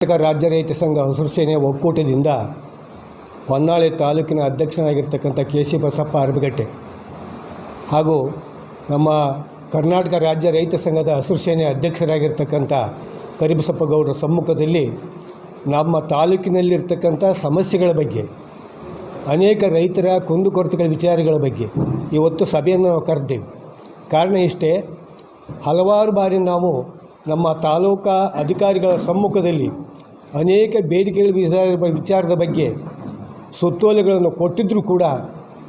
ಕರ್ನಾಟಕ ರಾಜ್ಯ ರೈತ ಸಂಘ ಹಸಿರು ಸೇನೆ ಒಕ್ಕೂಟದಿಂದ ಹೊನ್ನಾಳಿ ತಾಲೂಕಿನ ಅಧ್ಯಕ್ಷನಾಗಿರ್ತಕ್ಕಂಥ ಕೆ.ಸಿ. ಬಸಪ್ಪ ಅರಬಗಟ್ಟೆ ಹಾಗೂ ನಮ್ಮ ಕರ್ನಾಟಕ ರಾಜ್ಯ ರೈತ ಸಂಘದ ಹಸಿರು ಸೇನೆ ಅಧ್ಯಕ್ಷರಾಗಿರ್ತಕ್ಕಂಥ ಕರಿಬಸಪ್ಪ ಗೌಡರ ಸಮ್ಮುಖದಲ್ಲಿ ನಮ್ಮ ತಾಲೂಕಿನಲ್ಲಿರ್ತಕ್ಕಂಥ ಸಮಸ್ಯೆಗಳ ಬಗ್ಗೆ, ಅನೇಕ ರೈತರ ಕುಂದುಕೊರತೆಗಳ ವಿಚಾರಗಳ ಬಗ್ಗೆ ಇವತ್ತು ಸಭೆಯನ್ನು ನಾವು ಕರೆದಿದ್ದೇವೆ. ಕಾರಣ ಇಷ್ಟೇ, ಹಲವಾರು ಬಾರಿ ನಾವು ನಮ್ಮ ತಾಲೂಕಾ ಅಧಿಕಾರಿಗಳ ಸಮ್ಮುಖದಲ್ಲಿ ಅನೇಕ ಬೇಡಿಕೆಗಳ ವಿಚಾರದ ಬಗ್ಗೆ ಸುತ್ತೋಲೆಗಳನ್ನು ಕೊಟ್ಟಿದ್ದರೂ ಕೂಡ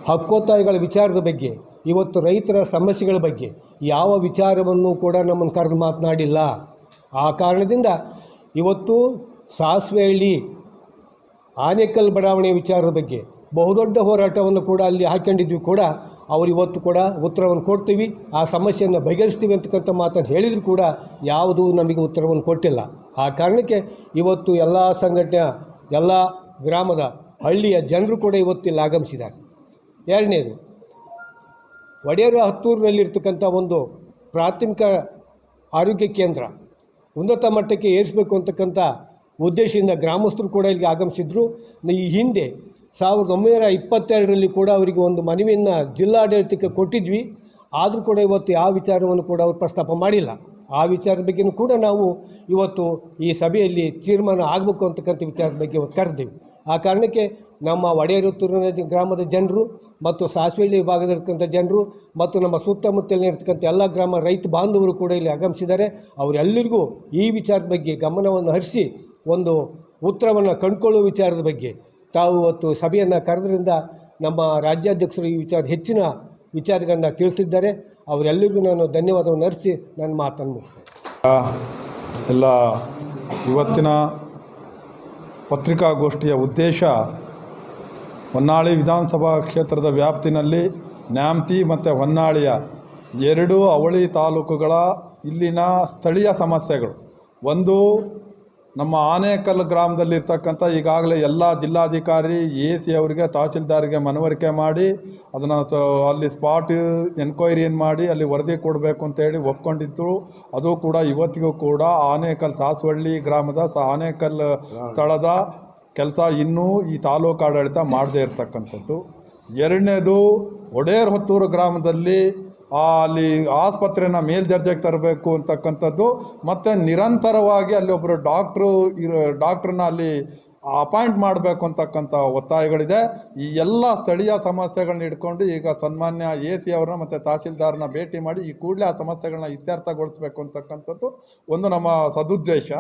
ಹಕ್ಕೊತ್ತಾಯಗಳ ವಿಚಾರದ ಬಗ್ಗೆ, ಇವತ್ತು ರೈತರ ಸಮಸ್ಯೆಗಳ ಬಗ್ಗೆ ಯಾವ ವಿಚಾರವನ್ನು ಕೂಡ ನಮ್ಮನ್ನು ಕರೆದು ಮಾತನಾಡಿಲ್ಲ. ಆ ಕಾರಣದಿಂದ ಇವತ್ತು ಸಾಸ್ವೆಹಳ್ಳಿ ಆನೇಕಲ್ ಬಡಾವಣೆ ವಿಚಾರದ ಬಗ್ಗೆ ಬಹುದೊಡ್ಡ ಹೋರಾಟವನ್ನು ಕೂಡ ಅಲ್ಲಿ ಹಾಕ್ಕೊಂಡಿದ್ವಿ. ಕೂಡ ಅವರು ಇವತ್ತು ಕೂಡ ಉತ್ತರವನ್ನು ಕೊಡ್ತೀವಿ, ಆ ಸಮಸ್ಯೆಯನ್ನು ಬಗೆಹರಿಸ್ತೀವಿ ಅಂತಕ್ಕಂಥ ಮಾತನ್ನು ಹೇಳಿದರೂ ಕೂಡ ಯಾವುದೂ ನಮಗೆ ಉತ್ತರವನ್ನು ಕೊಟ್ಟಿಲ್ಲ. ಆ ಕಾರಣಕ್ಕೆ ಇವತ್ತು ಎಲ್ಲ ಸಂಘಟನೆಯ ಎಲ್ಲ ಗ್ರಾಮದ ಹಳ್ಳಿಯ ಜನರು ಕೂಡ ಇವತ್ತಿಲ್ಲಿ ಆಗಮಿಸಿದ್ದಾರೆ. ಎರಡನೇದು, ಒಡೆಯರ ಹತ್ತೂರಿನಲ್ಲಿರ್ತಕ್ಕಂಥ ಒಂದು ಪ್ರಾಥಮಿಕ ಆರೋಗ್ಯ ಕೇಂದ್ರ ಉನ್ನತ ಮಟ್ಟಕ್ಕೆ ಏರಿಸಬೇಕು ಅಂತಕ್ಕಂಥ ಉದ್ದೇಶದಿಂದ ಗ್ರಾಮಸ್ಥರು ಕೂಡ ಇಲ್ಲಿಗೆ ಆಗಮಿಸಿದ್ರು. ಈ ಹಿಂದೆ 1922ರಲ್ಲಿ ಕೂಡ ಅವರಿಗೆ ಒಂದು ಮನವಿಯನ್ನು ಜಿಲ್ಲಾಡಳಿತಕ್ಕೆ ಕೊಟ್ಟಿದ್ವಿ. ಆದರೂ ಕೂಡ ಇವತ್ತು ಯಾವ ವಿಚಾರವನ್ನು ಕೂಡ ಅವರು ಪ್ರಸ್ತಾಪ ಮಾಡಿಲ್ಲ. ಆ ವಿಚಾರದ ಬಗ್ಗೆಯೂ ಕೂಡ ನಾವು ಇವತ್ತು ಈ ಸಭೆಯಲ್ಲಿ ತೀರ್ಮಾನ ಆಗಬೇಕು ಅಂತಕ್ಕಂಥ ವಿಚಾರದ ಬಗ್ಗೆ ಇವತ್ತು ಕರೆದಿವಿ. ಆ ಕಾರಣಕ್ಕೆ ನಮ್ಮ ಒಡೆಯರತ್ತೂರಿನ ಗ್ರಾಮದ ಜನರು ಮತ್ತು ಸಾಸ್ವೆಹಳ್ಳಿ ಭಾಗದಲ್ಲಿರ್ತಕ್ಕಂಥ ಜನರು ಮತ್ತು ನಮ್ಮ ಸುತ್ತಮುತ್ತಲಿರ್ತಕ್ಕಂಥ ಎಲ್ಲ ಗ್ರಾಮ ರೈತ ಬಾಂಧವರು ಕೂಡ ಇಲ್ಲಿ ಆಗಮಿಸಿದ್ದಾರೆ. ಅವರೆಲ್ಲರಿಗೂ ಈ ವಿಚಾರದ ಬಗ್ಗೆ ಗಮನವನ್ನು ಹರಿಸಿ ಒಂದು ಉತ್ತರವನ್ನು ಕಂಡುಕೊಳ್ಳುವ ವಿಚಾರದ ಬಗ್ಗೆ ತಾವು ಇವತ್ತು ಸಭೆಯನ್ನು ಕರೆದ್ರಿಂದ ನಮ್ಮ ರಾಜ್ಯಾಧ್ಯಕ್ಷರು ಈ ಹೆಚ್ಚಿನ ವಿಚಾರಗಳನ್ನು ತಿಳಿಸಿದ್ದಾರೆ. ಅವರೆಲ್ಲರಿಗೂ ನಾನು ಧನ್ಯವಾದವನ್ನು ಅರ್ಪಿಸಿ ನನ್ನ ಮಾತನ್ನು ಮುಗಿಸ್ತೇನೆ. ಎಲ್ಲ ಇವತ್ತಿನ ಪತ್ರಿಕಾಗೋಷ್ಠಿಯ ಉದ್ದೇಶ ಹೊನ್ನಾಳಿ ವಿಧಾನಸಭಾ ಕ್ಷೇತ್ರದ ವ್ಯಾಪ್ತಿನಲ್ಲಿ ನ್ಯಾಮತಿ ಮತ್ತು ಹೊನ್ನಾಳಿಯ ಎರಡೂ ಅವಳಿ ತಾಲೂಕುಗಳ ಇಲ್ಲಿನ ಸ್ಥಳೀಯ ಸಮಸ್ಯೆಗಳು. ಒಂದು, ನಮ್ಮ ಆನೇಕಲ್ ಗ್ರಾಮದಲ್ಲಿರ್ತಕ್ಕಂಥ ಈಗಾಗಲೇ ಎಲ್ಲ ಜಿಲ್ಲಾಧಿಕಾರಿ AC ಅವರಿಗೆ ತಹಸೀಲ್ದಾರಿಗೆ ಮನವರಿಕೆ ಮಾಡಿ ಅದನ್ನು ಅಲ್ಲಿ ಸ್ಪಾಟ್ ಎನ್ಕ್ವೈರಿಯನ್ನು ಮಾಡಿ ಅಲ್ಲಿ ವರದಿ ಕೊಡಬೇಕು ಅಂತೇಳಿ ಒಪ್ಕೊಂಡಿದ್ರು. ಅದು ಕೂಡ ಇವತ್ತಿಗೂ ಕೂಡ ಆನೇಕಲ್ ಸಾಸ್ವಹಳ್ಳಿ ಗ್ರಾಮದ ಆನೇಕಲ್ ಸ್ಥಳದ ಕೆಲಸ ಇನ್ನೂ ಈ ತಾಲೂಕು ಆಡಳಿತ ಮಾಡದೇ ಇರತಕ್ಕಂಥದ್ದು. ಎರಡನೇದು, ಒಡೆಯರ್ ಹೊತ್ತೂರು ಗ್ರಾಮದಲ್ಲಿ ಅಲ್ಲಿ ಆಸ್ಪತ್ರೆನ ಮೇಲ್ದರ್ಜೆಗೆ ತರಬೇಕು ಅಂತಕ್ಕಂಥದ್ದು, ಮತ್ತು ನಿರಂತರವಾಗಿ ಅಲ್ಲಿ ಒಬ್ಬರು ಡಾಕ್ಟ್ರನ್ನ ಅಲ್ಲಿ ಅಪಾಯಿಂಟ್ ಮಾಡಬೇಕು ಅಂತಕ್ಕಂಥ ಒತ್ತಾಯಗಳಿದೆ. ಈ ಎಲ್ಲ ಸ್ಥಳೀಯ ಸಮಸ್ಯೆಗಳನ್ನ ಇಟ್ಕೊಂಡು ಈಗ ಸನ್ಮಾನ್ಯ AC ಅವ್ರನ್ನ ಮತ್ತು ತಹಸೀಲ್ದಾರ್ನ ಭೇಟಿ ಮಾಡಿ ಈ ಕೂಡಲೇ ಆ ಸಮಸ್ಯೆಗಳನ್ನ ಇತ್ಯರ್ಥಗೊಳಿಸಬೇಕು ಅಂತಕ್ಕಂಥದ್ದು ಒಂದು ನಮ್ಮ ಸದುದ್ದೇಶ.